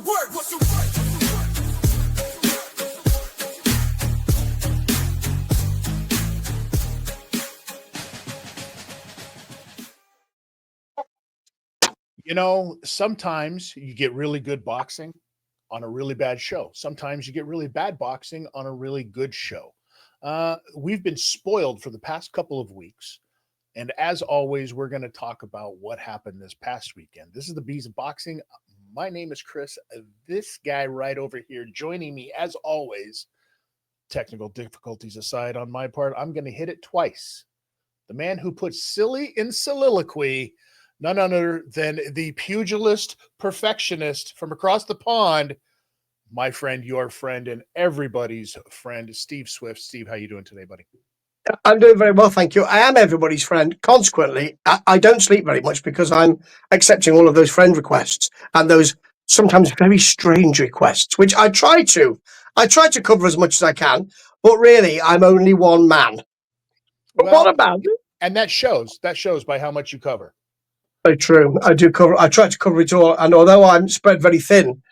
word? What's the word? You know, sometimes you get really good boxing on a really bad show. Sometimes you get really bad boxing on a really good show. We've been spoiled for the past couple of weeks. And as always, we're going to talk about what happened this past weekend. This is the Bees of Boxing. My name is Chris. This guy right over here joining me, as always, technical difficulties aside on my part, I'm going to hit it twice. The man who puts silly in soliloquy, none other than the pugilist perfectionist from across the pond, my friend, your friend, and everybody's friend, Steve Swift. Steve, how you doing today, buddy? I'm doing very well, thank you. I am everybody's friend. Consequently, I don't sleep very much because I'm accepting all of those friend requests and those sometimes very strange requests, which I try to cover as much as I can. But really, I'm only one man. But Well, what about it? and that shows. That shows by how much you cover. Very true. I do cover. I try to cover it all, and although I'm spread very thin,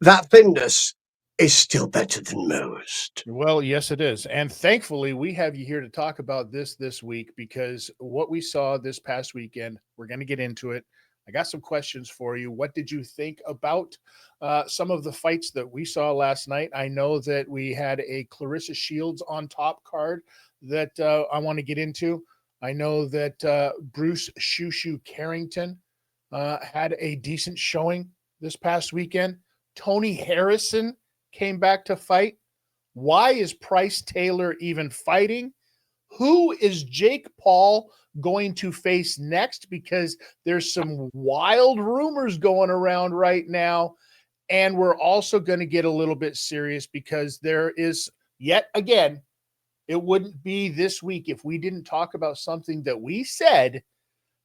that thinness is still better than most. Well, yes, it is. And thankfully, we have you here to talk about this week because what we saw this past weekend, we're going to get into it. I got some questions for you. What did you think about some of the fights that we saw last night? I know that we had a Claressa Shields on top card that I want to get into. I know that Bruce Shushu Carrington had a decent showing this past weekend. Tony Harrison came back to fight. Why is Price Taylor even fighting? Who is Jake Paul going to face next? Because there's some wild rumors going around right now. And we're also going to get a little bit serious because there is, yet again, it wouldn't be this week if we didn't talk about something that we said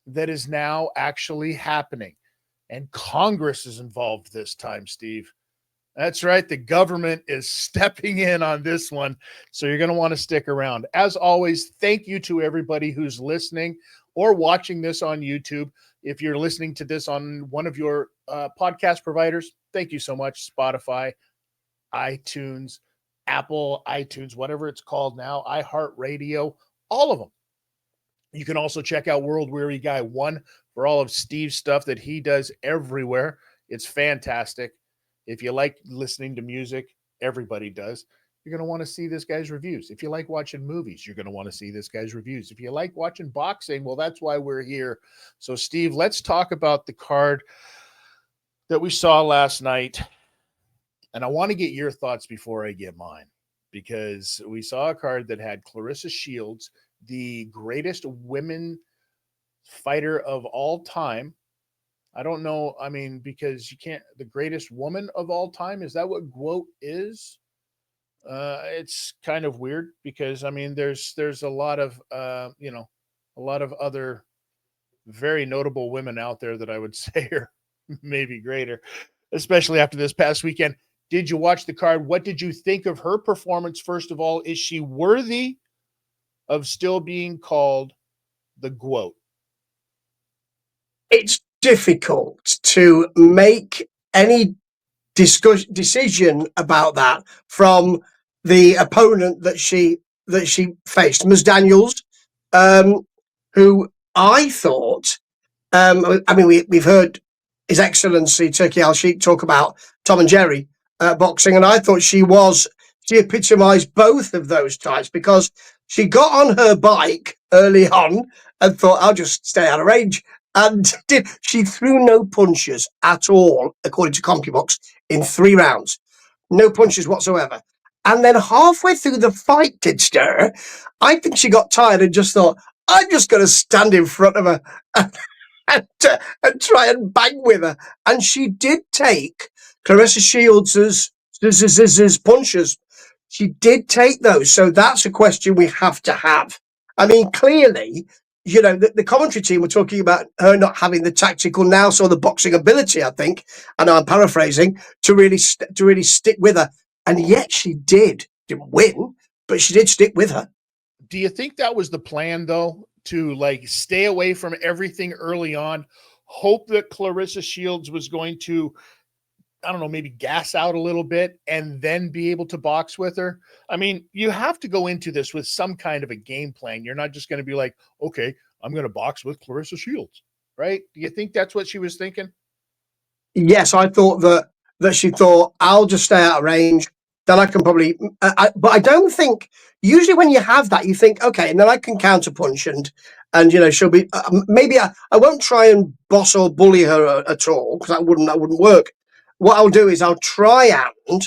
that is now actually happening. And Congress is involved this time, Steve. That's right. The government is stepping in on this one. So you're going to want to stick around. As always, thank you to everybody who's listening or watching this on YouTube. If you're listening to this on one of your podcast providers, thank you so much. Spotify, iTunes, Apple, iTunes, whatever it's called now, iHeartRadio, all of them. You can also check out World Weary Guy 1 for all of Steve's stuff that he does everywhere. It's fantastic. If you like listening to music, everybody does. You're going to want to see this guy's reviews. If you like watching movies, you're going to want to see this guy's reviews. If you like watching boxing, well, that's why we're here. So, Steve, let's talk about the card that we saw last night. And I want to get your thoughts before I get mine, because we saw a card that had Claressa Shields, the greatest women fighter of all time. I don't know. I mean, because you can't, the greatest woman of all time. Is that what G.W.O.A.T is? It's kind of weird because, I mean, there's a lot of, a lot of other very notable women out there that I would say are maybe greater, especially after this past weekend. Did you watch the card? What did you think of her performance? First of all, is she worthy of still being called the G.W.O.A.T? It's difficult to make any decision about that from the opponent that she faced, Ms. Daniels, who I thought. I mean, we've heard His Excellency Turkey Al Sheikh talk about Tom and Jerry boxing, and I thought she epitomised both of those types because she got on her bike early on and thought, I'll just stay out of range. And she threw no punches at all, according to CompuBox, in 3 rounds. No punches whatsoever. And then halfway through the fight did stir. I think she got tired and just thought, I'm just going to stand in front of her and try and bang with her. And she did take Claressa Shields' punches. She did take those. So that's a question we have to have. I mean, clearly, you know, the commentary team were talking about her not having the tactical nous or the boxing ability, I think, and I'm paraphrasing, to really stick with her. And yet she didn't win, but she did stick with her. Do you think that was the plan, though, to like stay away from everything early on, hope that Claressa Shields was going to I don't know, maybe gas out a little bit and then be able to box with her. I mean, you have to go into this with some kind of a game plan. You're not just going to be like, okay, I'm going to box with Claressa Shields, right? Do you think that's what she was thinking? Yes, I thought that she thought I'll just stay out of range. Then I can probably, but I don't think. Usually, when you have that, you think, okay, and then I can counterpunch and she'll be maybe I won't try and boss or bully her at all because that wouldn't work. What I'll do is I'll try and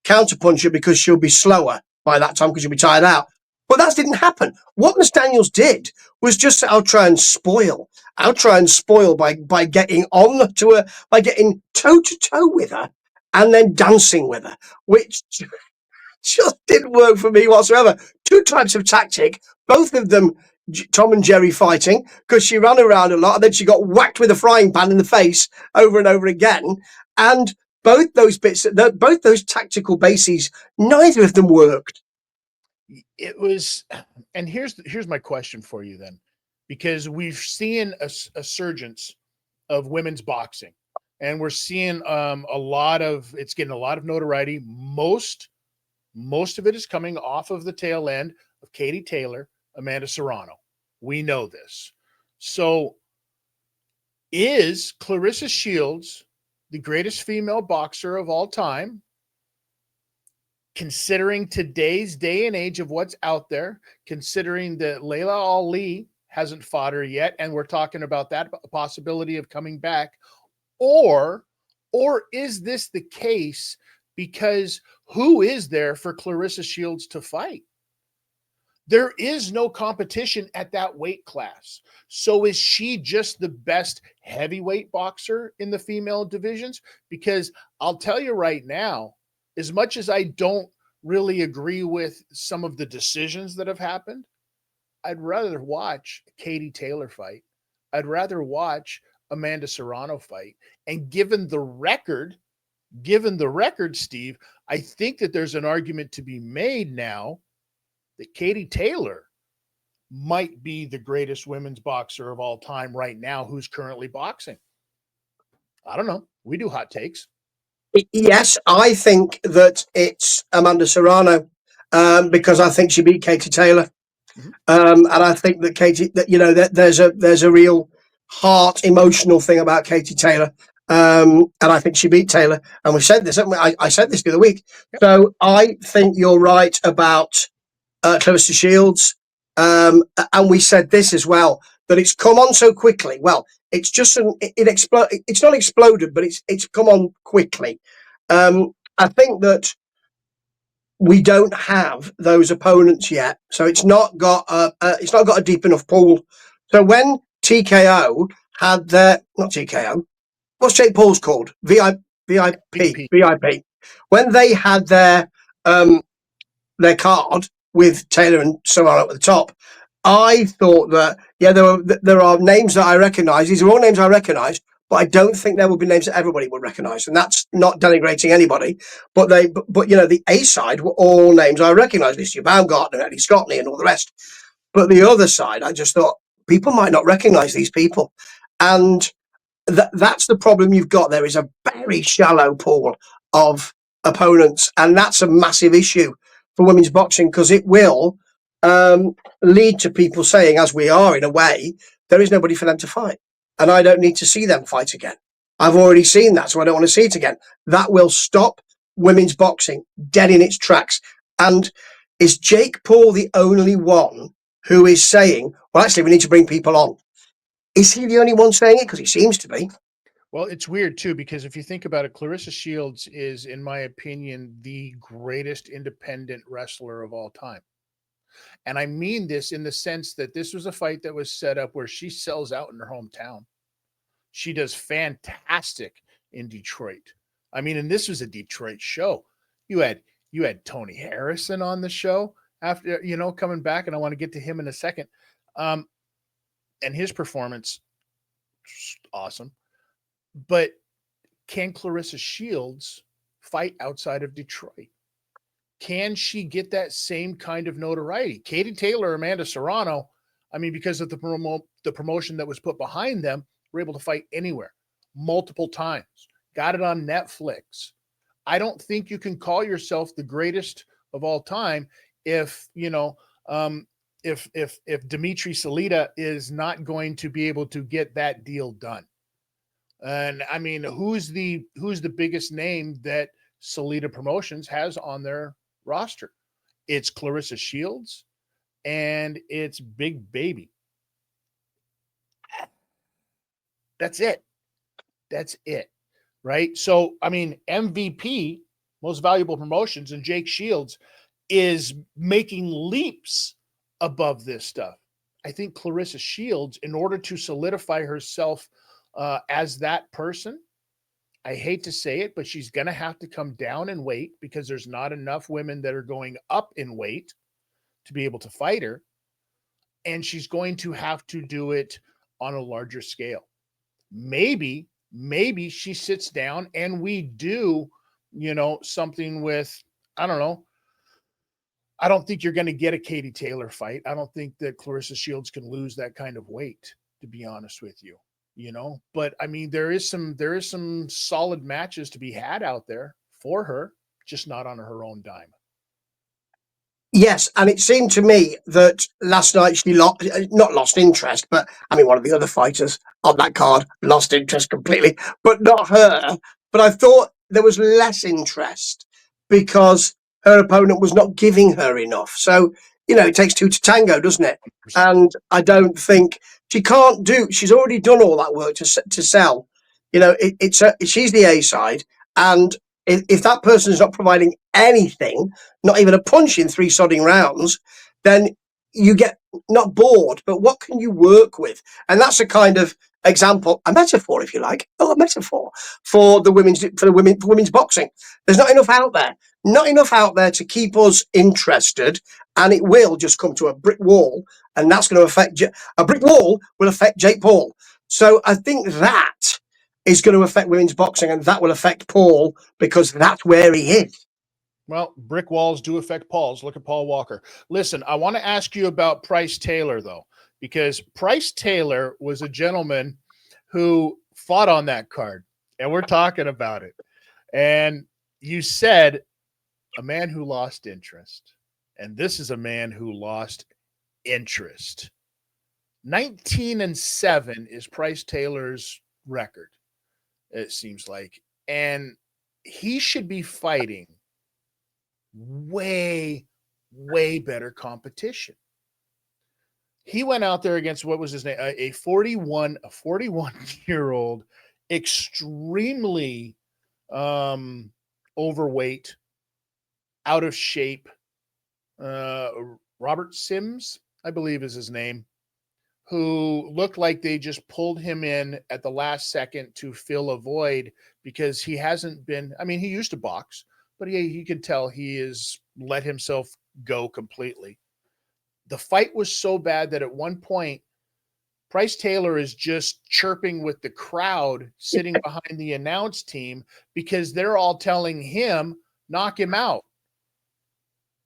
counterpunch her because she'll be slower by that time because she'll be tired out. But that didn't happen. What Miss Daniels did was just I'll try and spoil. I'll try and spoil by getting on to her, by getting toe to toe with her and then dancing with her, which just didn't work for me whatsoever. Two types of tactic, both of them Tom and Jerry fighting because she ran around a lot and then she got whacked with a frying pan in the face over and over again. And both those bits, both those tactical bases, neither of them worked. It was, and here's my question for you then, because we've seen a surgence of women's boxing, and we're seeing a lot of it's getting a lot of notoriety. Most of it is coming off of the tail end of Katie Taylor, Amanda Serrano. We know this. So, is Claressa Shields the greatest female boxer of all time? Considering today's day and age of what's out there, considering that Layla Ali hasn't fought her yet, and we're talking about that possibility of coming back, or is this the case because who is there for Claressa Shields to fight? There is no competition at that weight class. So is she just the best heavyweight boxer in the female divisions? Because I'll tell you right now, as much as I don't really agree with some of the decisions that have happened, I'd rather watch Katie Taylor fight. I'd rather watch Amanda Serrano fight. And given the record, Steve, I think that there's an argument to be made now that Katie Taylor might be the greatest women's boxer of all time right now who's currently boxing. I don't know. We do hot takes. Yes, I think that it's Amanda Serrano because I think she beat Katie Taylor. Mhm. And I think that Katie, that that there's a real heart emotional thing about Katie Taylor, and I think she beat Taylor. And we said this, haven't we? I said this the other week. Yep. So I think you're right about Claressa Shields, and we said this as well that it's come on so quickly. Well, it's just It's not exploded, but it's come on quickly. I think that we don't have those opponents yet, so it's not got a deep enough pool. So when TKO had their not TKO, what's Jake Paul's called? VP. VIP. When they had their card with Taylor and Serrano at the top, I thought that there are names that I recognise. These are all names I recognise, but I don't think there will be names that everybody would recognise, and that's not denigrating anybody. But the A side were all names I recognised: Lucia Baumgartner, Eddie Scotney, and all the rest. But the other side, I just thought people might not recognise these people, and that's the problem you've got. There is a very shallow pool of opponents, and that's a massive issue for women's boxing because it will lead to people saying, as we are in a way, there is nobody for them to fight, and I don't need to see them fight again. I've already seen that, so I don't want to see it again. That will stop women's boxing dead in its tracks. And is Jake Paul the only one who is saying, well, actually, we need to bring people on? Is he the only one saying it? Because he seems to be. Well, it's weird too, because if you think about it, Claressa Shields is, in my opinion, the greatest independent wrestler of all time. And I mean this in the sense that this was a fight that was set up where she sells out in her hometown. She does fantastic in Detroit. I mean, and this was a Detroit show. You had you had Tony Harrison on the show after coming back, and I want to get to him in a second. Um, and his performance, awesome. But can Claressa Shields fight outside of Detroit? Can she get that same kind of notoriety? Katie Taylor, Amanda Serrano, I mean, because of the promotion that was put behind them, were able to fight anywhere, multiple times, got it on Netflix. I don't think you can call yourself the greatest of all time if um, if Dimitri Salita is not going to be able to get that deal done. And I mean, who's the biggest name that Salita Promotions has on their roster? It's Claressa Shields and it's Big Baby. That's it. That's it. Right. So, I mean, MVP, most valuable promotions, and Jake Shields is making leaps above this stuff. I think Claressa Shields, in order to solidify herself as that person, I hate to say it, but she's going to have to come down in weight because there's not enough women that are going up in weight to be able to fight her. And she's going to have to do it on a larger scale. Maybe she sits down and we do, something with, I don't know. I don't think you're going to get a Katie Taylor fight. I don't think that Claressa Shields can lose that kind of weight, to be honest with you. But I mean, there is some solid matches to be had out there for her, just not on her own dime. Yes, and it seemed to me that last night she not lost interest, but I mean, one of the other fighters on that card lost interest completely, but not her. But I thought there was less interest because her opponent was not giving her enough. So, it takes two to tango, doesn't it? And I don't think she can't do, she's already done all that work to sell. She's the A side. And if that person is not providing anything, not even a punch in three sodding rounds, then you get not bored, but what can you work with? And that's a kind of example, a metaphor, if you like. Oh, a metaphor for women's boxing. There's not enough out there, not enough out there to keep us interested, and it will just come to a brick wall, and that's going to affect a brick wall will affect Jake Paul. So I think that is going to affect women's boxing, and that will affect Paul because that's where he is. Well, brick walls do affect Paul's. Look at Paul Walker. Listen, I want to ask you about Price Taylor, though, because Price Taylor was a gentleman who fought on that card, and we're talking about it. And you said a man who lost interest, and this is a man who lost interest. 19-7 is Price Taylor's record, it seems like. And he should be fighting way, way better competition. He went out there against, what was his name? A 41 year old, extremely overweight, out of shape. Uh, Robert Sims, I believe is his name, who looked like they just pulled him in at the last second to fill a void because he hasn't been, I mean, he used to box, but he could tell he has let himself go completely. The fight was so bad that at one point, Price Taylor is just chirping with the crowd sitting behind the announce team because they're all telling him, knock him out.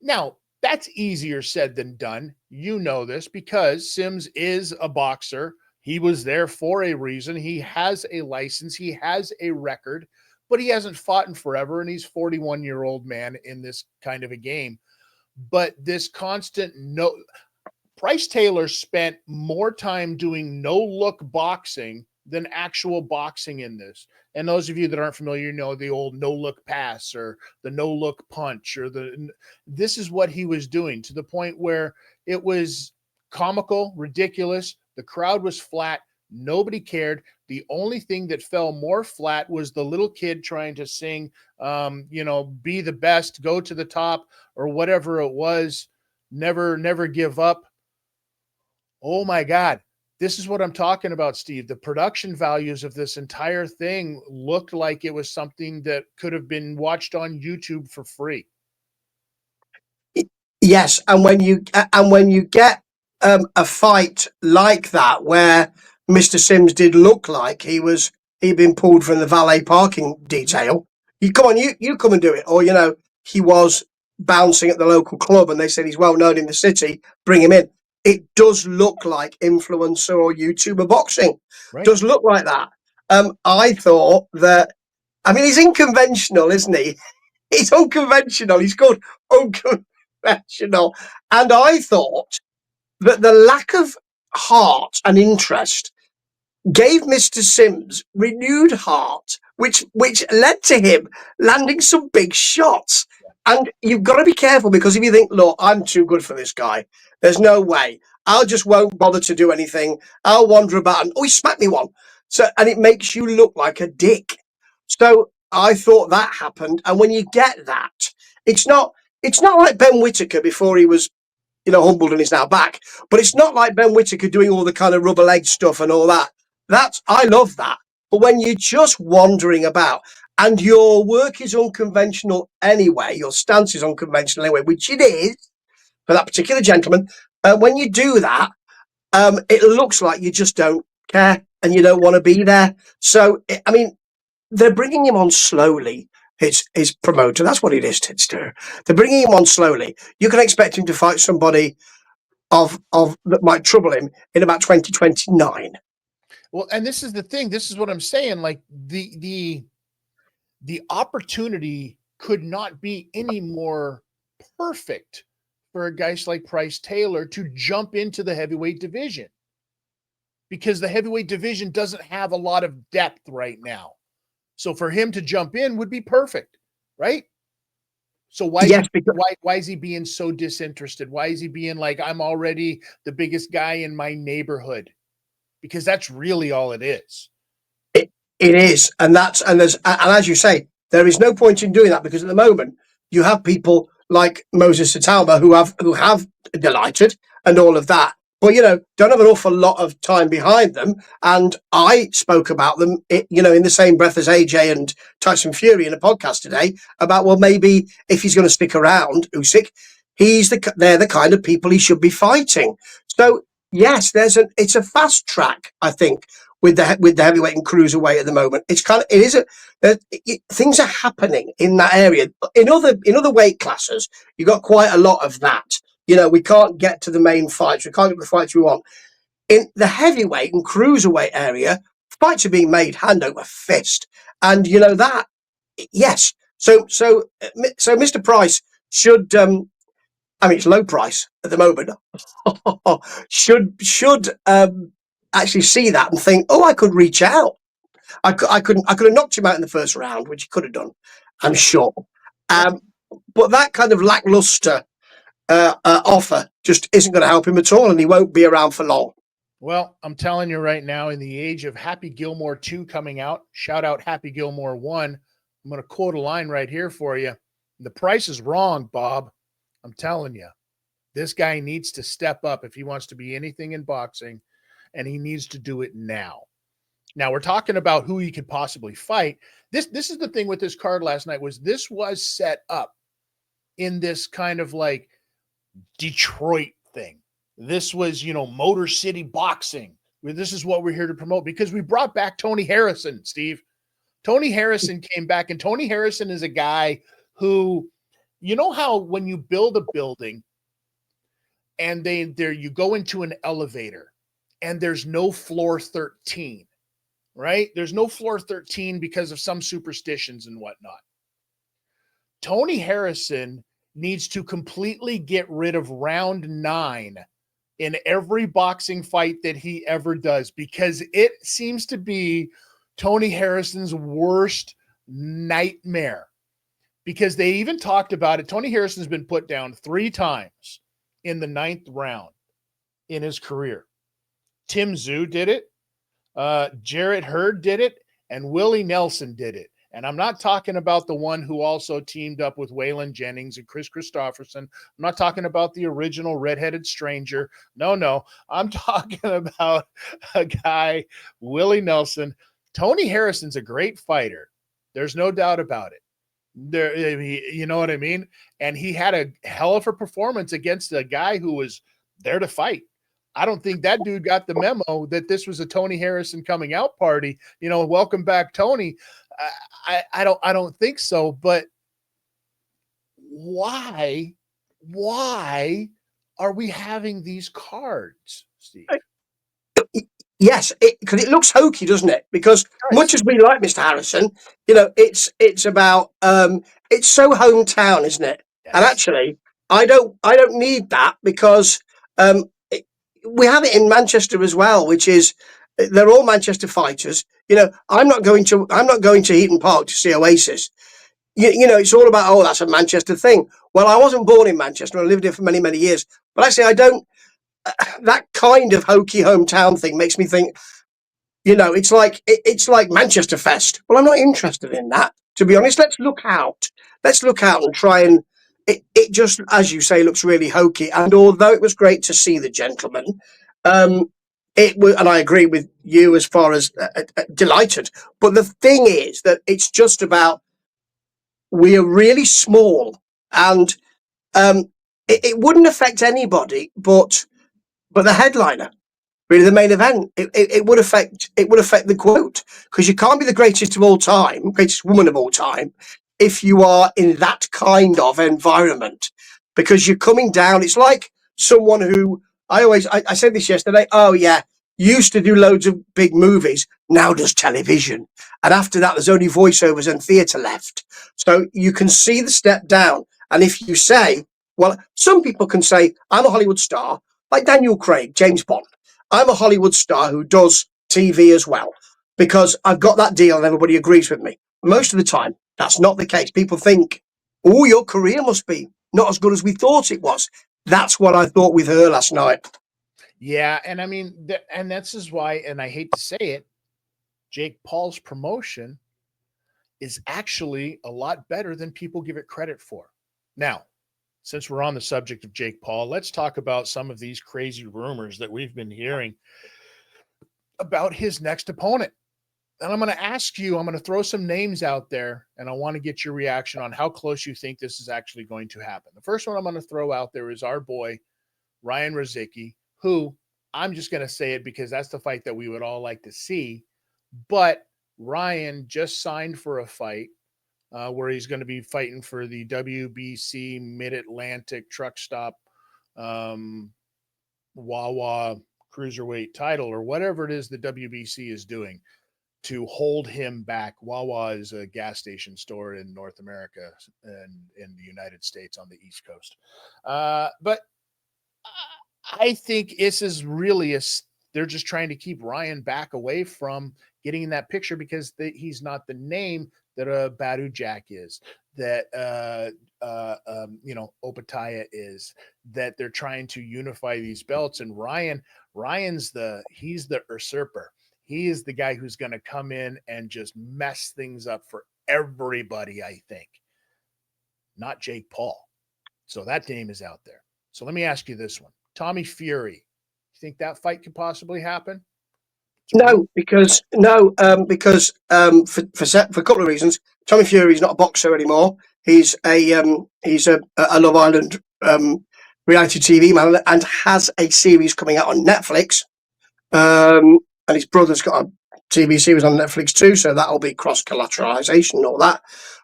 Now, that's easier said than done. You know this because Sims is a boxer. He was there for a reason. He has a license. He has a record, but he hasn't fought in forever. And he's 41-year-old man in this kind of a game. But this constant Price Taylor spent more time doing no look boxing than actual boxing in this. And those of you that aren't familiar, the old no look pass or the no look punch this is what he was doing to the point where it was comical, ridiculous. The crowd was flat. Nobody cared. The only thing that fell more flat was the little kid trying to sing, be the best, go to the top, or whatever it was. Never give up. Oh my God. This is what I'm talking about, Steve. The production values of this entire thing looked like it was something that could have been watched on YouTube for free. Yes, and when you get a fight like that where Mr. Sims did look like he'd been pulled from the valet parking detail, you come on, you come and do it, or he was bouncing at the local club and they said he's well known in the city, bring him in. It does look like influencer or YouTuber boxing. Right. Does look like that. I thought that I mean, he's unconventional, isn't he? He's unconventional. He's called unconventional. And I thought that the lack of heart and interest gave Mr. Sims renewed heart, which led to him landing some big shots. And you've got to be careful, because if you think, look, I'm too good for this guy, there's no way. I'll just won't bother to do anything. I'll wander about and, oh, he smacked me one. So, and it makes you look like a dick. So I thought that happened. And when you get that, it's not it's not like Ben Whittaker before he was, humbled and is now back. But it's not like Ben Whittaker doing all the kind of rubber leg stuff and all that. I love that. But when you're just wandering about and your work is unconventional anyway, your stance is unconventional anyway, which it is for that particular gentleman, when you do that, it looks like you just don't care and you don't want to be there. So, I mean, they're bringing him on slowly. His promoter, that's what it is, Tidster. They're bringing him on slowly. You can expect him to fight somebody of that might trouble him in about 2029. Well, and this is the thing. This is what I'm saying. Like the opportunity could not be any more perfect for a guy like Price Taylor to jump into the heavyweight division, because the heavyweight division doesn't have a lot of depth right now. So for him to jump in would be perfect, right? So Yes, because why is he being so disinterested? Why is he being like, I'm already the biggest guy in my neighborhood? Because that's really all it is. it is, and as you say, there is no point in doing that, because at the moment you have people like Moses Satalma who have delighted and all of that, but don't have an awful lot of time behind them. And I spoke about them, in the same breath as AJ and Tyson Fury in a podcast today about, well, maybe if he's going to stick around, Usyk, they're the kind of people he should be fighting. So yes, it's a fast track, I think, with the heavyweight and cruiserweight at the moment. Things are happening in that area. In other weight classes, you got quite a lot of that. We can't get to the main fights. We can't get to the fights we want. In the heavyweight and cruiserweight area, fights are being made hand over fist, and that. Yes. So Mr. Price should. I mean, it's low price at the moment. should actually see that and think, oh, I could reach out. I could have knocked him out in the first round, which he could have done, I'm sure. Yeah. Um, but that kind of lackluster offer just isn't going to help him at all, and he won't be around for long. Well, I'm telling you right now, in the age of Happy Gilmore 2 coming out, shout out Happy Gilmore 1. I'm going to quote a line right here for you. The price is wrong, Bob. I'm telling you, this guy needs to step up if he wants to be anything in boxing, and he needs to do it now. Now we're talking about who he could possibly fight. This is the thing with this card last night, was this was set up in this kind of like Detroit thing. This was, Motor City Boxing. This is what we're here to promote, because we brought back Tony Harrison, Steve. Tony Harrison came back, and Tony Harrison is a guy who, you know how when you build a building and you go into an elevator and there's no floor 13, right? There's no floor 13 because of some superstitions and whatnot. Tony Harrison needs to completely get rid of round 9 in every boxing fight that he ever does, because it seems to be Tony Harrison's worst nightmare. Because they even talked about it. Tony Harrison's been put down 3 times in the 9th round in his career. Tim Tszyu did it. Jarrett Hurd did it, and Willie Nelson did it. And I'm not talking about the one who also teamed up with Waylon Jennings and Chris Christopherson. I'm not talking about the original redheaded stranger. No. I'm talking about a guy, Willie Nelson. Tony Harrison's a great fighter. There's no doubt about it. You know what I mean? And he had a hell of a performance against a guy who was there to fight. I don't think that dude got the memo that this was a Tony Harrison coming out party. Welcome back, Tony. I don't think so. But why are we having these cards, Steve? Yes, because it looks hokey, doesn't it? Because much Does. as we like Mr. Harrison, it's about it's so hometown, isn't it? And Yes. actually, I don't need that because um, it, we have it in Manchester as well, which is they're all Manchester fighters. I'm not going to Eaton Park to see Oasis. It's all about, oh, that's a Manchester thing. Well, I wasn't born in Manchester. I lived here for many, many years. But actually, I don't. That kind of hokey hometown thing makes me think, it's like Manchester Fest. Well, I'm not interested in that, to be honest. Let's look out. Let's look out and try and it just, as you say, looks really hokey. And although it was great to see the gentleman, um, it was, and I agree with you as far as delighted. But the thing is that it's just about we are really small, and um, it wouldn't affect anybody, but the headliner, really the main event. It would affect the quote, because you can't be the greatest of all time, greatest woman of all time, if you are in that kind of environment, because you're coming down. It's like someone who I said this yesterday. Oh yeah, used to do loads of big movies, now does television, and after that, there's only voiceovers and theatre left. So you can see the step down. And if you say, well, some people can say, I'm a Hollywood star, like Daniel Craig, James Bond. I'm a Hollywood star who does TV as well because I've got that deal and everybody agrees with me. Most of the time, that's not the case. People think, oh, your career must be not as good as we thought it was. That's what I thought with her last night. Yeah, and I mean, and that's is why, and I hate to say it, Jake Paul's promotion is actually a lot better than people give it credit for. Now, since we're on the subject of Jake Paul, let's talk about some of these crazy rumors that we've been hearing about his next opponent. And I'm going to ask you, I'm going to throw some names out there, and I want to get your reaction on how close you think this is actually going to happen. The first one I'm going to throw out there is our boy, Ryan Rozicki, who I'm just going to say it because that's the fight that we would all like to see. But Ryan just signed for a fight where he's going to be fighting for the WBC Mid Atlantic Truck Stop um, Wawa Cruiserweight title, or whatever it is the WBC is doing to hold him back. Wawa is a gas station store in North America and in the United States on the East Coast. But I think this is really they're just trying to keep Ryan back away from getting in that picture because he's not the name that a Badu Jack is, that Opataya is, that they're trying to unify these belts. And he's the usurper. He is the guy who's going to come in and just mess things up for everybody, I think. Not Jake Paul. So that name is out there. So let me ask you this one. Tommy Fury. You think that fight could possibly happen? It's real. No, because for a couple of reasons. Tommy Fury is not a boxer anymore. He's a Love Island reality TV man and has a series coming out on Netflix. And his brother's got a TV series on Netflix too, so that'll be cross collateralization and all that.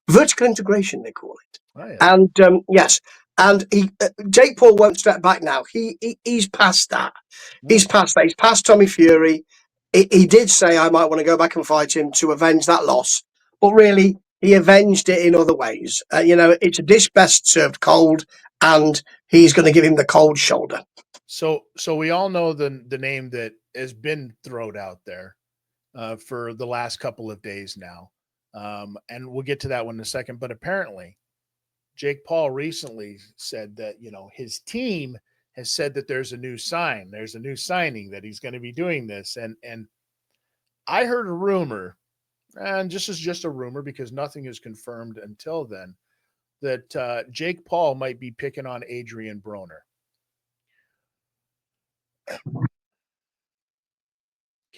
Vertical integration, they call it. Oh yeah. And yes, and Jake Paul won't step back now. He's past that. Mm. He's past that. He's past Tommy Fury. He did say I might want to go back and fight him to avenge that loss, but really he avenged it in other ways. It's a dish best served cold, and he's going to give him the cold shoulder. So we all know the name that has been thrown out there for the last couple of days now, and we'll get to that one in a second. But apparently, Jake Paul recently said that his team has said that there's a new signing that he's going to be doing this, and I heard a rumor, and this is just a rumor because nothing is confirmed until then, that Jake Paul might be picking on Adrian Broner. Can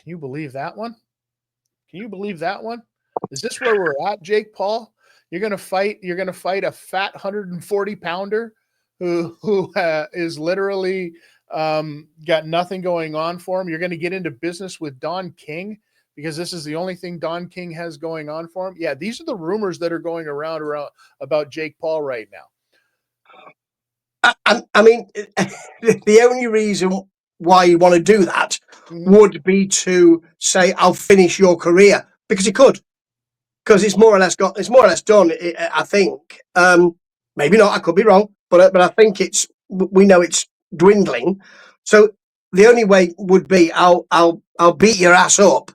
you believe that one? Can you believe that one? Is this where we're at, Jake Paul? You're gonna fight. You're gonna fight a fat 140 pounder who is literally got nothing going on for him. You're going to get into business with Don King because this is the only thing Don King has going on for him. Yeah, these are the rumors that are going around about Jake Paul right now. I mean, the only reason why you want to do that Mhm. would be to say, "I'll finish your career," because he could, because it's more or less done. I think. Maybe not. I could be wrong, but I think we know it's dwindling. So the only way would be, I'll beat your ass up,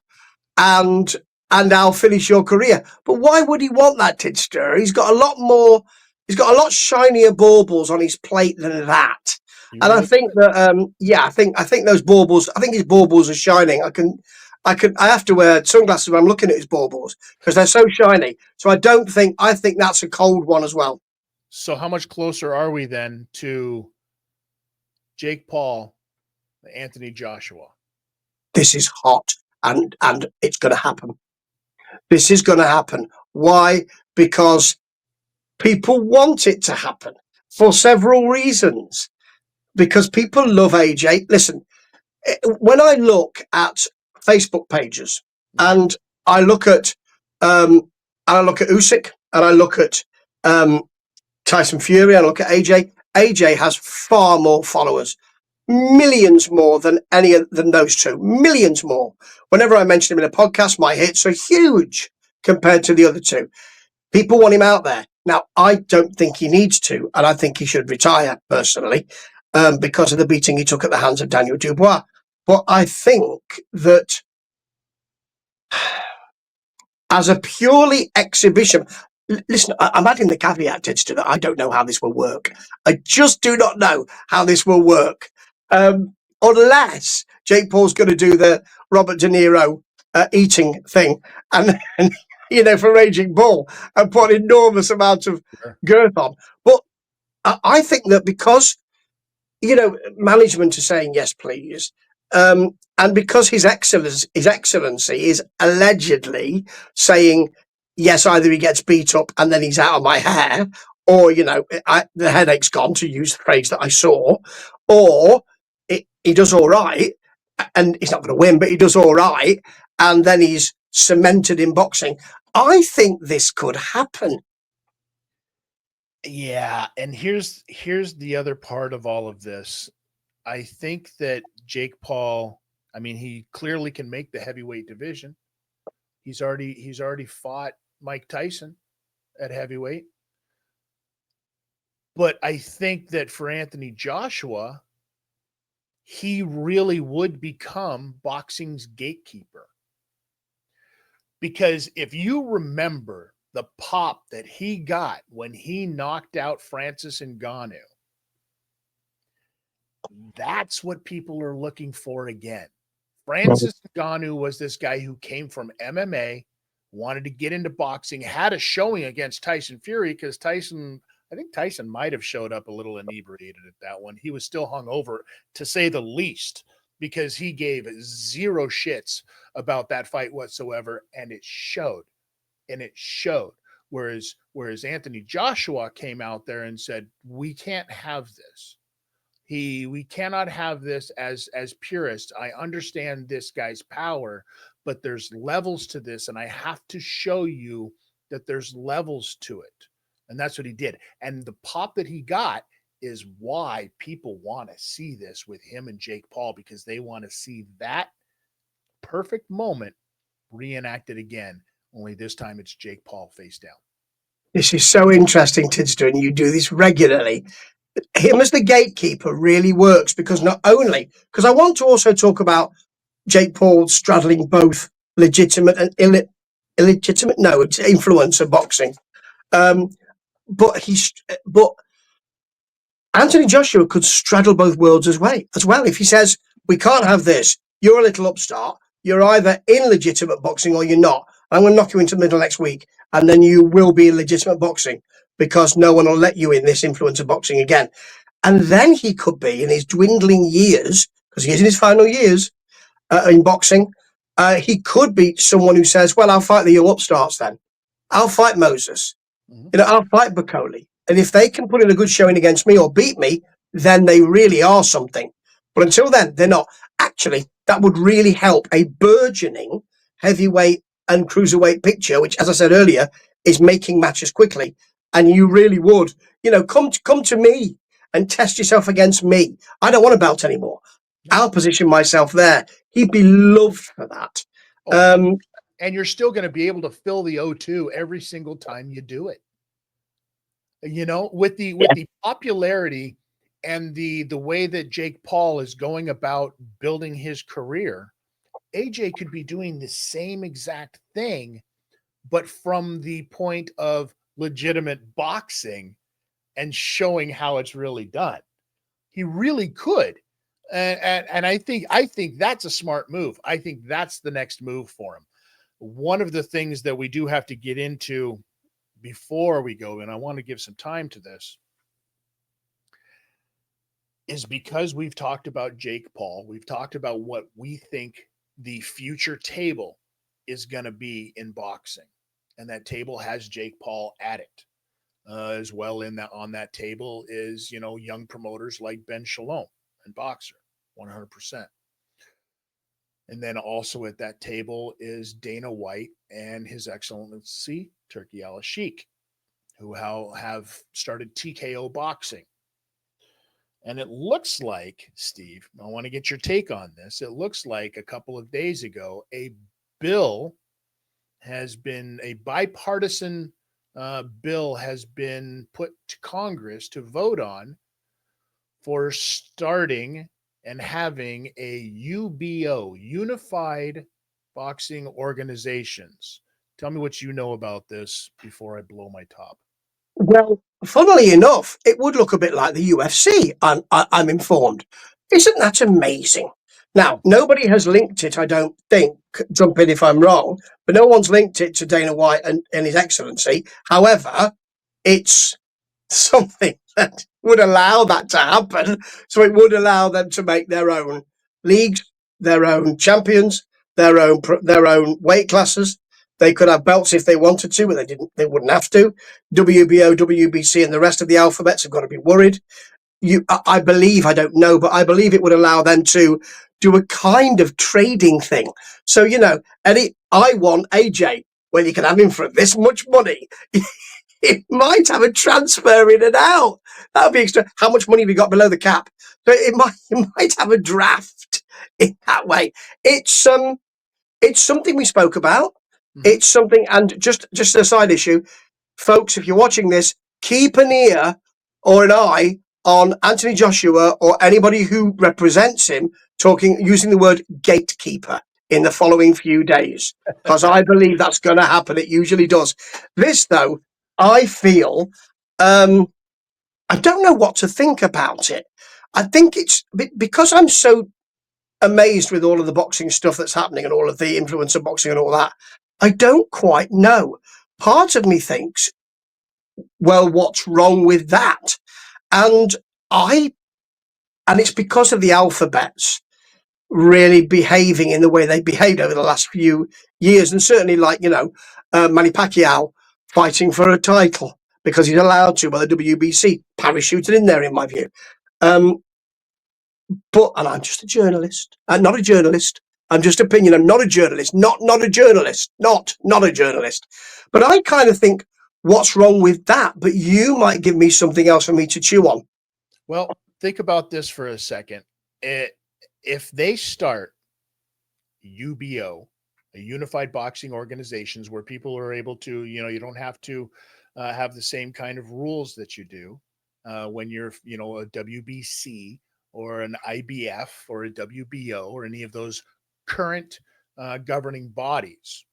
and I'll finish your career. But why would he want that, Tidster? He's got a lot more. He's got a lot shinier baubles on his plate than that. He And I really think that, I think those baubles. I think his baubles are shining. I have to wear sunglasses when I'm looking at his baubles because they're so shiny. So I don't think. I think that's a cold one as well. So how much closer are we then to Jake Paul, Anthony Joshua? This is hot, and it's going to happen. This is going to happen. Why? Because people want it to happen for several reasons. Because people love AJ. Listen, when I look at Facebook pages, Mhm. and I look at Usyk, and I look at um, Tyson Fury, and I look at AJ. AJ has far more followers, millions more than than those two, millions more. Whenever I mention him in a podcast, my hits are huge compared to the other two. People want him out there. Now, I don't think he needs to, and I think he should retire personally, because of the beating he took at the hands of Daniel Dubois. But I think that as a purely exhibition, listen, I'm adding the caveat to that. I don't know how this will work. I just do not know how this will work, unless Jake Paul's going to do the Robert De Niro eating thing, and for Raging Bull, and put an enormous amount of Sure. girth on. But I think that because management are saying yes, please, and because his excellency is allegedly saying yes, either he gets beat up and then he's out of my hair, or the headache's gone, to use the phrase that I saw, or he does all right, and he's not going to win, but he does all right, and then he's cemented in boxing. I think this could happen. Yeah, and here's the other part of all of this. I think that Jake Paul, I mean, he clearly can make the heavyweight division. He's already fought Mike Tyson at heavyweight. But I think that for Anthony Joshua, he really would become boxing's gatekeeper. Because if you remember the pop that he got when he knocked out Francis Ngannou, that's what people are looking for again. Francis Ngannou was this guy who came from MMA, wanted to get into boxing, had a showing against Tyson Fury because I think Tyson might have showed up a little inebriated at that one. He was still hungover, to say the least, because he gave zero shits about that fight whatsoever, and it showed. And it showed. Whereas Anthony Joshua came out there and said, "We can't have this. We cannot have this as purists. I understand this guy's power, but there's levels to this, and I have to show you that there's levels to it." And that's what he did. And the pop that he got is why people want to see this with him and Jake Paul, because they want to see that perfect moment reenacted again. Only this time it's Jake Paul face down. This is so interesting, Tidster, and you do this regularly. Him as the gatekeeper really works, because not only, because I want to also talk about Jake Paul straddling both legitimate and illegitimate, no, it's influencer boxing. Um, but Anthony Joshua could straddle both worlds as well. If he says, "We can't have this. You're a little upstart. You're either in legitimate boxing or you're not. I'm going to knock you into the middle next week, and then you will be in legitimate boxing, because no one will let you in this influencer boxing again." And then he could be, in his dwindling years, because he is in his final years in boxing, he could be someone who says, "Well, I'll fight the young upstarts then. I'll fight Moses. Mm-hmm. I'll fight Bacoli. And if they can put in a good showing against me or beat me, then they really are something. But until then, they're not." Actually, that would really help a burgeoning heavyweight and cruiserweight picture, which, as I said earlier, is making matches quickly. And you really would, come to me and test yourself against me. I don't want a belt anymore. No. I'll position myself there. He'd be loved for that. Oh, Um, and you're still going to be able to fill the O2 every single time you do it. You know, with yeah. the popularity and the way that Jake Paul is going about building his career, AJ could be doing the same exact thing, but from the point of legitimate boxing and showing how it's really done. He really could. And I think that's a smart move. I think that's the next move for him. One of the things that we do have to get into before we go, and I want to give some time to this, is because we've talked about Jake Paul, we've talked about what we think the future table is going to be in boxing. And that table has Jake Paul at it. As well in that on that table is, young promoters like Ben Shalom and Boxer, 100%. And then also at that table is Dana White and His Excellency Turki Al Sheikh, who have started TKO boxing. And it looks like, Steve, I want to get your take on this. It looks like a couple of days ago, bill a bipartisan bill has been put to Congress to vote on for starting and having a UBO, Unified Boxing Organizations. Tell me what you know about this before I blow my top. Well, funnily enough, it would look a bit like the UFC, I'm informed. Isn't that amazing? Now, nobody has linked it, I don't think, jump in if I'm wrong, but no one's linked it to Dana White and His Excellency. However, it's something that would allow that to happen. So it would allow them to make their own leagues, their own champions, their own weight classes. They could have belts if they wanted to, but they didn't. They wouldn't have to. WBO, WBC, and the rest of the alphabets have got to be worried. I believe, I don't know, but I believe it would allow them to do a kind of trading thing. So Eddie, I want AJ. Well, you can have him for this much money. It might have a transfer in and out. That would be extra. How much money have we got below the cap? So it might have a draft in that way. It's something we spoke about. Mm-hmm. It's something, and just a side issue, folks. If you're watching this, keep an ear or an eye on Anthony Joshua or anybody who represents him talking using the word gatekeeper in the following few days, because I believe that's going to happen. It usually does. This, though, I feel, I don't know what to think about it. I think it's because I'm so amazed with all of the boxing stuff that's happening and all of the influence of boxing and all that. I don't quite know. Part of me thinks, well, what's wrong with that? And I, and it's because of the alphabets really behaving in the way they behaved over the last few years, and certainly Manny Pacquiao fighting for a title because he's allowed to by the WBC, parachuted in there, in my view. Um, and I'm just a journalist. I'm not a journalist. I'm just opinion. I'm not a journalist. Not a journalist. Not a journalist. But I kind of think, what's wrong with that? But you might give me something else for me to chew on. Well, think about this for a second. If they start UBO, a Unified Boxing Organizations, where people are able to, you don't have to have the same kind of rules that you do when you're, a WBC or an IBF or a WBO or any of those current governing bodies.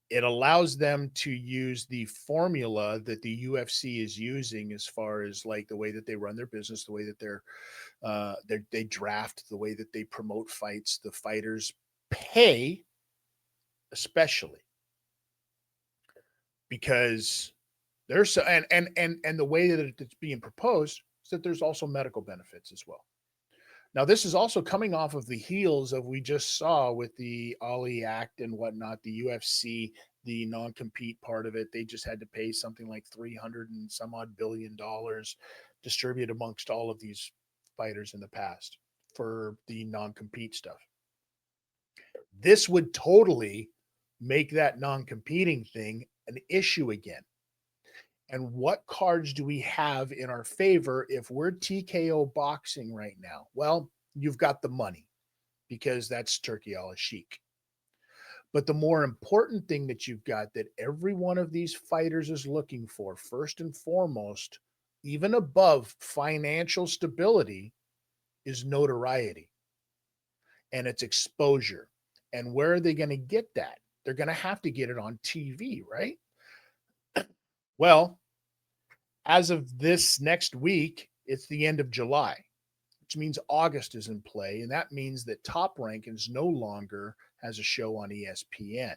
It allows them to use the formula that the UFC is using as far as like the way that they run their business, the way that they draft, the way that they promote fights, the fighters pay, especially because there's and the way that it's being proposed is that there's also medical benefits as well. Now, this is also coming off of the heels of we just saw with the Ali Act and whatnot, the UFC, the non-compete part of it. They just had to pay something like 300 and some odd $1 billion distributed amongst all of these fighters in the past for the non-compete stuff. This would totally make that non-competing thing an issue again. And what cards do we have in our favor if we're TKO boxing right now? Well, you've got the money because that's Turkey al Sheikh. But the more important thing that you've got that every one of these fighters is looking for, first and foremost, even above financial stability, is notoriety and its exposure. And where are they going to get that? They're going to have to get it on TV, right? Well, as of this next week, it's the end of July, which means August is in play. And that means that Top Rank is no longer has a show on ESPN.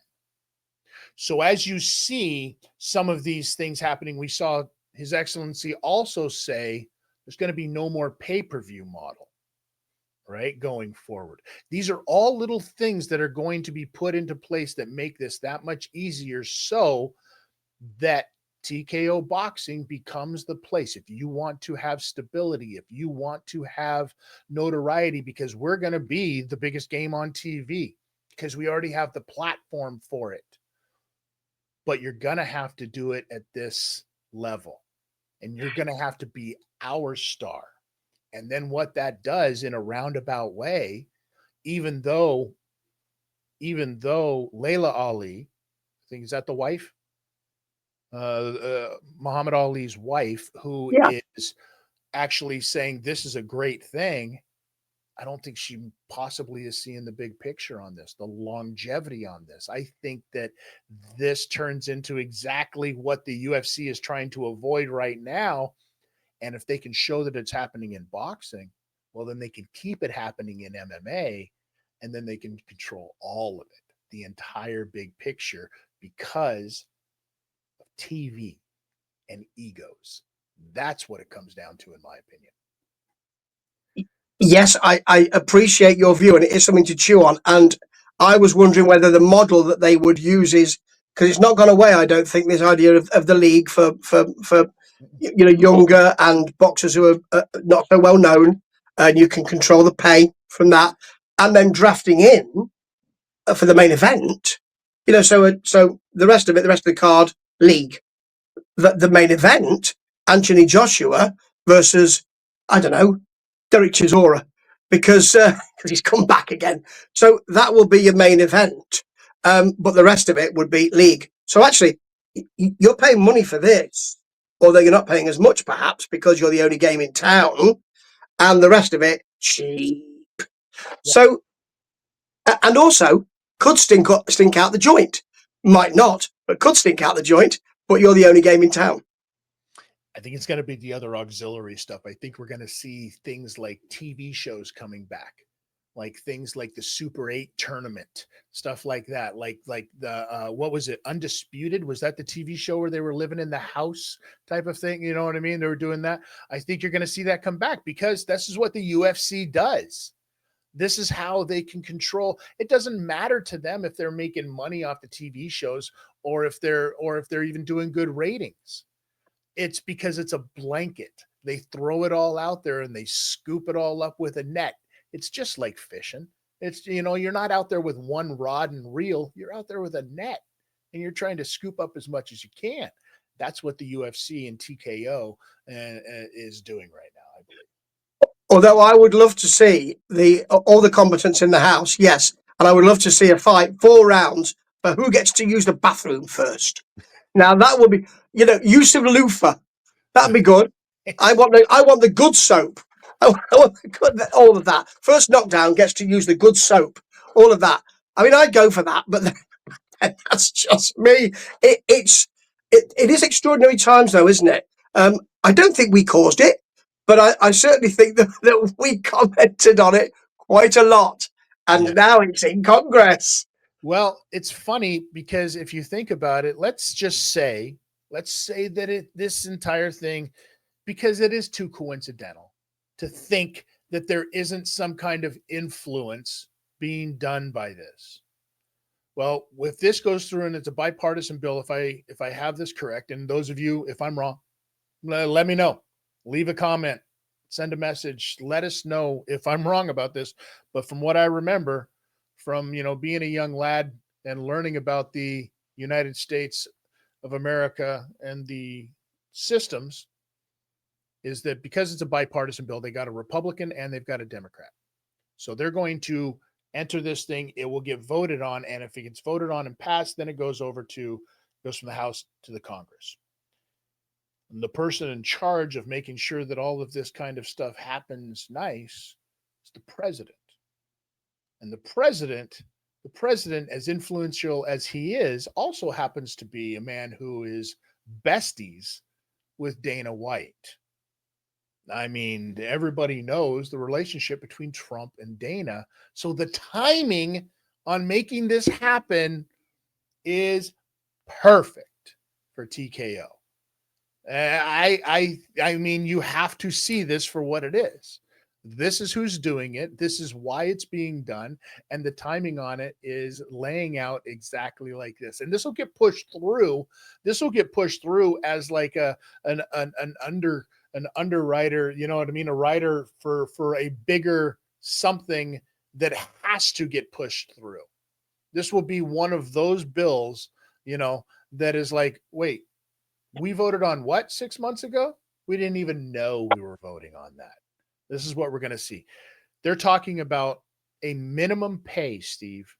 So as you see some of these things happening, we saw His Excellency also say there's going to be no more pay-per-view model, right, going forward. These are all little things that are going to be put into place that make this that much easier so that TKO boxing becomes the place. If you want to have stability, if you want to have notoriety, because we're going to be the biggest game on TV because we already have the platform for it. But you're going to have to do it at this level, and you're going to have to be our star. And then what that does in a roundabout way, even though Layla Ali, I think, is that the wife? Muhammad Ali's wife, who Yeah. is actually saying this is a great thing. I don't think she possibly is seeing the big picture on this, the longevity on this. I think that this turns into exactly what the UFC is trying to avoid right now. And if they can show that it's happening in boxing, well, then they can keep it happening in MMA, and then they can control all of it, the entire big picture, because of TV and egos. That's what it comes down to, in my opinion. Yes, I appreciate your view, and it is something to chew on. And I was wondering whether the model that they would use is, because it's not gone away. I don't think this idea of the league for younger and boxers who are not so well known, and you can control the pay from that, and then drafting in for the main event. So the rest of it, the rest of the card, league. The main event, Anthony Joshua versus, I don't know, Derek Chisora, because he's come back again. So that will be your main event. But the rest of it would be league. So actually, you're paying money for this, although you're not paying as much perhaps because you're the only game in town, and the rest of it cheap. Yeah. So, and also could stink out the joint. Might not, but could stink out the joint. But you're the only game in town. I think it's going to be the other auxiliary stuff. I think we're going to see things like TV shows coming back, like things like the Super 8 tournament, stuff like that. Like the what was it? Undisputed? Was that the TV show where they were living in the house type of thing? You know what I mean? They were doing that. I think you're going to see that come back because this is what the UFC does. This is how they can control. It doesn't matter to them if they're making money off the TV shows or if they're even doing good ratings. It's because it's a blanket. They throw it all out there and they scoop it all up with a net. It's just like fishing. It's, you're not out there with one rod and reel. You're out there with a net and you're trying to scoop up as much as you can. That's what the UFC and TKO is doing right now, I believe. Although I would love to see all the combatants in the house, yes, and I would love to see a fight 4 rounds for who gets to use the bathroom first. Now that would be, Yusuf Lufa. That'd be good. I want the good soap. I want all of that. First knockdown gets to use the good soap. All of that. I mean, I'd go for that, but that's just me. It is extraordinary times, though, isn't it? I don't think we caused it, but I certainly think that we commented on it quite a lot, and Yeah. now it's in Congress. Well, it's funny because if you think about it, let's say that this entire thing, because it is too coincidental to think that there isn't some kind of influence being done by this. Well, if this goes through and it's a bipartisan bill, if I have this correct, and those of you, if I'm wrong, let me know. Leave a comment, send a message, let us know if I'm wrong about this. But from what I remember, from being a young lad and learning about the United States of America and the systems, is that because it's a bipartisan bill, they got a Republican and they've got a Democrat. So they're going to enter this thing. It will get voted on, and if it gets voted on and passed, then it goes from the House to the Congress. And the person in charge of making sure that all of this kind of stuff happens nice is the president. And the president, as influential as he is, also happens to be a man who is besties with Dana White. I mean, everybody knows the relationship between Trump and Dana. So the timing on making this happen is perfect for TKO. I mean, you have to see this for what it is. This is who's doing it. This is why it's being done, and the timing on it is laying out exactly like this. And this will get pushed through. This will get pushed through as like an underwriter. You know what I mean? A writer for a bigger something that has to get pushed through. This will be one of those bills, that is like, wait, we voted on what 6 months ago? We didn't even know we were voting on that. This is what we're going to see. They're talking about a minimum pay, Steve,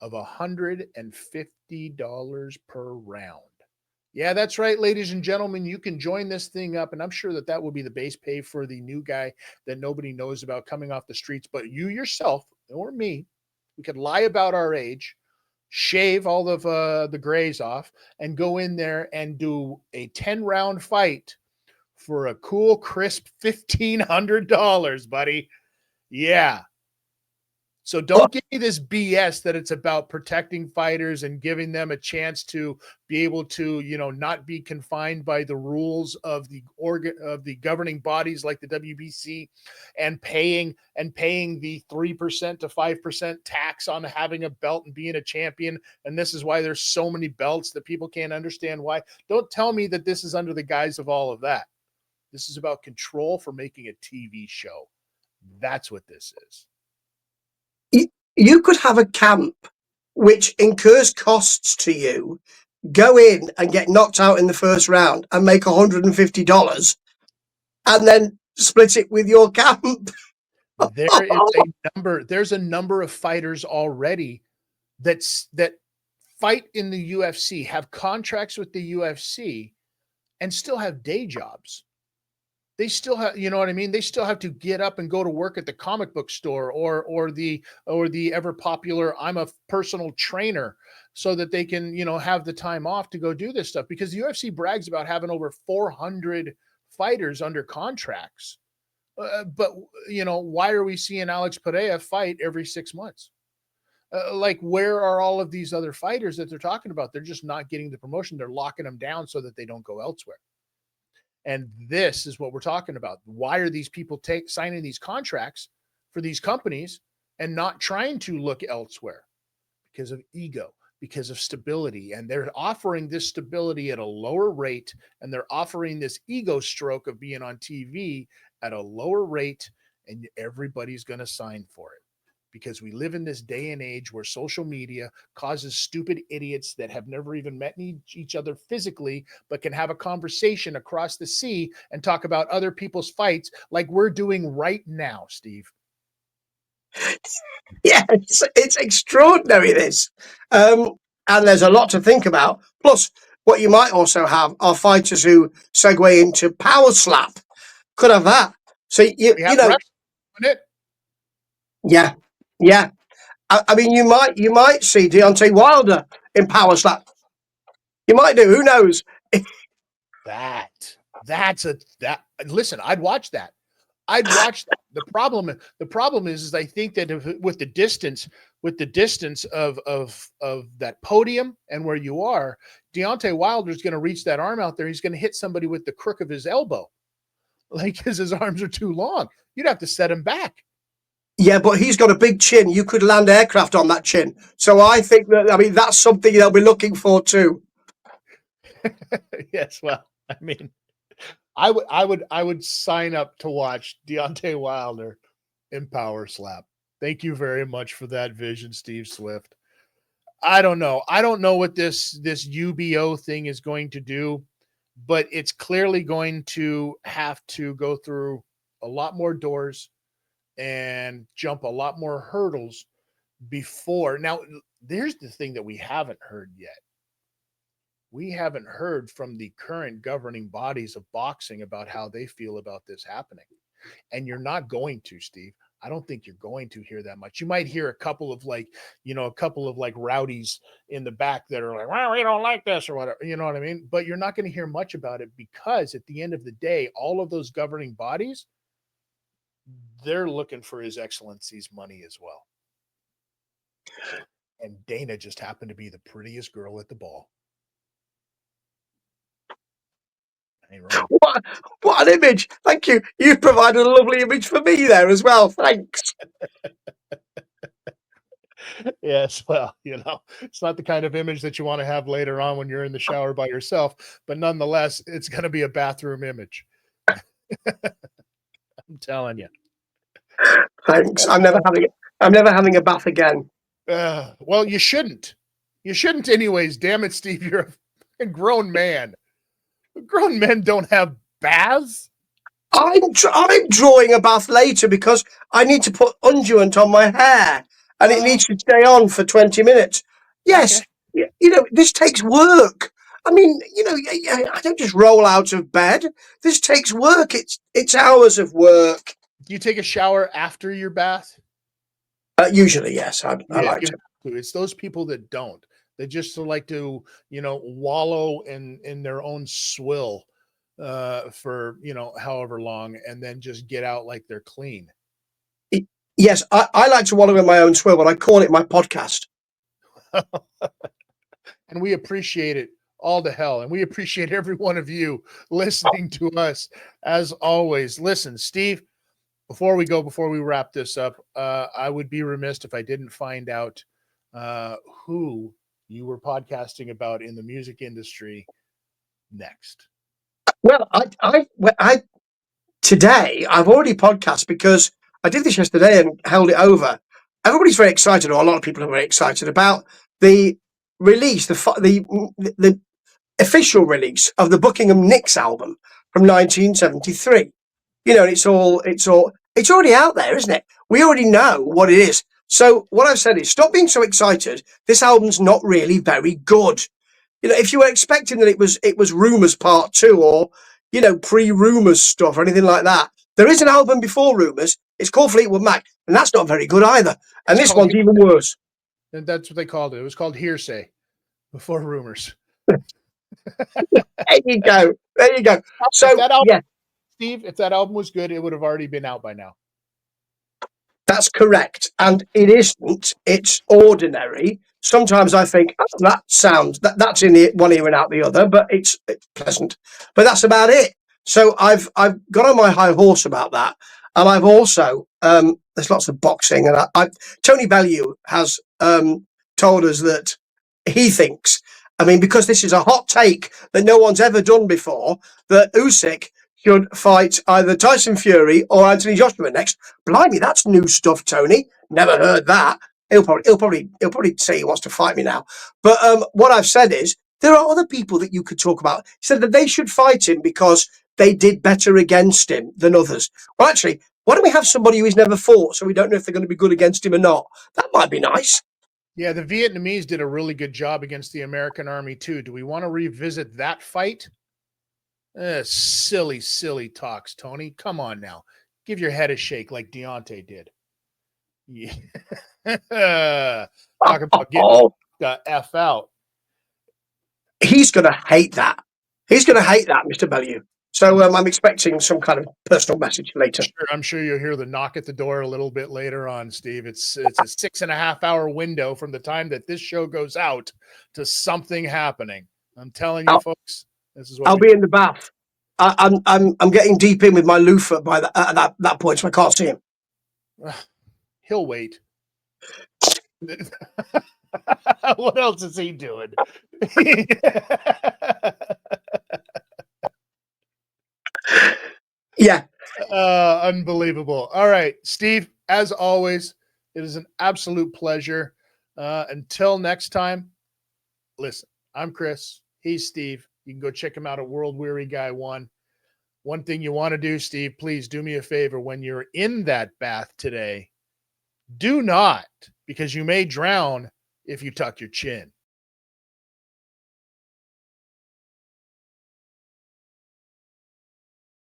of $150 per round. Yeah, that's right, ladies and gentlemen. You can join this thing up, and I'm sure that will be the base pay for the new guy that nobody knows about coming off the streets. But you yourself or me, we could lie about our age, shave all of the grays off, and go in there and do a 10-round fight for a cool, crisp $1,500, buddy. Yeah. So don't give me this BS that it's about protecting fighters and giving them a chance to be able to, not be confined by the rules of the governing bodies like the WBC, and paying the 3% to 5% tax on having a belt and being a champion. And this is why there's so many belts that people can't understand why. Don't tell me that this is under the guise of all of that. This is about control for making a TV show. That's what this is. You could have a camp which incurs costs to you, go in and get knocked out in the first round and make $150, and then split it with your camp. There's a number of fighters already that fight in the UFC, have contracts with the UFC, and still have day jobs. They still have, you know what I mean? They still have to get up and go to work at the comic book store or the ever popular I'm a personal trainer, so that they can, have the time off to go do this stuff, because the UFC brags about having over 400 fighters under contracts. But why are we seeing Alex Pereira fight every 6 months? Like, where are all of these other fighters that they're talking about? They're just not getting the promotion. They're locking them down so that they don't go elsewhere. And this is what we're talking about. Why are these people signing these contracts for these companies and not trying to look elsewhere? Because of ego, because of stability. And they're offering this stability at a lower rate, and they're offering this ego stroke of being on TV at a lower rate, and everybody's going to sign for it. Because we live in this day and age where social media causes stupid idiots that have never even met each other physically, but can have a conversation across the sea and talk about other people's fights like we're doing right now, Steve. Yeah, it's extraordinary, this. And there's a lot to think about. Plus, what you might also have are fighters who segue into power slap. Could have that. So We have wrestling it. Yeah, yeah. I mean, you might see Deontay Wilder in power slap. You might do. Who knows? Listen, I'd watch that. I'd watch that. The problem is I think that with the distance of that podium and where you are, Deontay Wilder is going to reach that arm out there. He's going to hit somebody with the crook of his elbow, like, because his arms are too long. You'd have to set him back. Yeah, but he's got a big chin. You could land aircraft on that chin. So I think that's something they'll be looking for too. Yes, well, I mean, I would sign up to watch Deontay Wilder in power slap. Thank you very much for that vision, Steve Swift. I don't know. I don't know what this UBO thing is going to do, but it's clearly going to have to go through a lot more doors. and jump a lot more hurdles before. Now, there's the thing that we haven't heard yet. We haven't heard from the current governing bodies of boxing about how they feel about this happening. And you're not going to, Steve. I don't think you're going to hear that much. You might hear a couple of rowdies in the back that are like, well, we don't like this or whatever. You know what I mean? But you're not going to hear much about it because at the end of the day, all of those governing bodies, they're looking for His Excellency's money as well. And Dana just happened to be the prettiest girl at the ball. Ain't wrong. What an image. Thank you. You've provided a lovely image for me there as well. Thanks. Yes, well, it's not the kind of image that you want to have later on when you're in the shower by yourself, but nonetheless, it's going to be a bathroom image. I'm telling you. Thanks. I'm never having a bath again. Well, you shouldn't. You shouldn't anyways. Damn it, Steve. You're a grown man. Grown men don't have baths. I'm drawing a bath later because I need to put unguent on my hair and it needs to stay on for 20 minutes. Yes, Okay. This takes work. I mean, I don't just roll out of bed. This takes work. It's hours of work. Do you take a shower after your bath? Usually, yes. I like to. It's those people that don't. They just like to, wallow in their own swill for, however long, and then just get out like they're clean. Yes, I like to wallow in my own swill, but I call it my podcast. And we appreciate it all to hell. And we appreciate every one of you listening to us as always. Listen, Steve, before we wrap this up, I would be remiss if I didn't find out who you were podcasting about in the music industry next. Well, today I've already podcast because I did this yesterday and held it over. Everybody's very excited, or a lot of people are very excited about the release, the official release of the Buckingham Nicks album from 1973. It's already out there, isn't it? We already know what it is. So what I've said is, stop being so excited. This album's not really very good. If you were expecting that it was Rumours Part 2 or, pre-Rumours stuff or anything like that, there is an album before Rumours. It's called Fleetwood Mac, and that's not very good either. And this one's even worse. And that's what they called it. It was called Hearsay before Rumours. There you go. So, Steve, if that album was good, it would have already been out by now. That's correct. And it isn't. It's ordinary. Sometimes I think, that's in the one ear and out the other, but it's pleasant. But that's about it. So I've got on my high horse about that. And I've also, there's lots of boxing. And Tony Bellew has told us that he thinks, because this is a hot take that no one's ever done before, that Usyk should fight either Tyson Fury or Anthony Joshua next. Blimey, that's new stuff, Tony. Never heard that. He'll probably say he wants to fight me now. But what I've said is there are other people that you could talk about. He said that they should fight him because they did better against him than others. Well, actually, why don't we have somebody who he's never fought, so we don't know if they're going to be good against him or not? That might be nice. Yeah, the Vietnamese did a really good job against the American army too. Do we want to revisit that fight? Silly talks, Tony. Come on now. Give your head a shake like Deontay did. Yeah. Talk about getting the F out. He's going to hate that. Mr. Bellew. So I'm expecting some kind of personal message later. I'm sure you'll hear the knock at the door a little bit later on, Steve. It's a 6.5 hour window from the time that this show goes out to something happening. I'm telling you, folks, this is what I'll be in the bath. I'm getting deep in with my loofah by that point, so I can't see him. He'll wait. What else is he doing? Yeah. Unbelievable. All right, Steve, as always, it is an absolute pleasure. Until next time, listen, I'm Chris. He's Steve. You can go check him out at World Weary Guy 1. One thing you want to do, Steve, please do me a favor when you're in that bath today. Do not, because you may drown if you tuck your chin.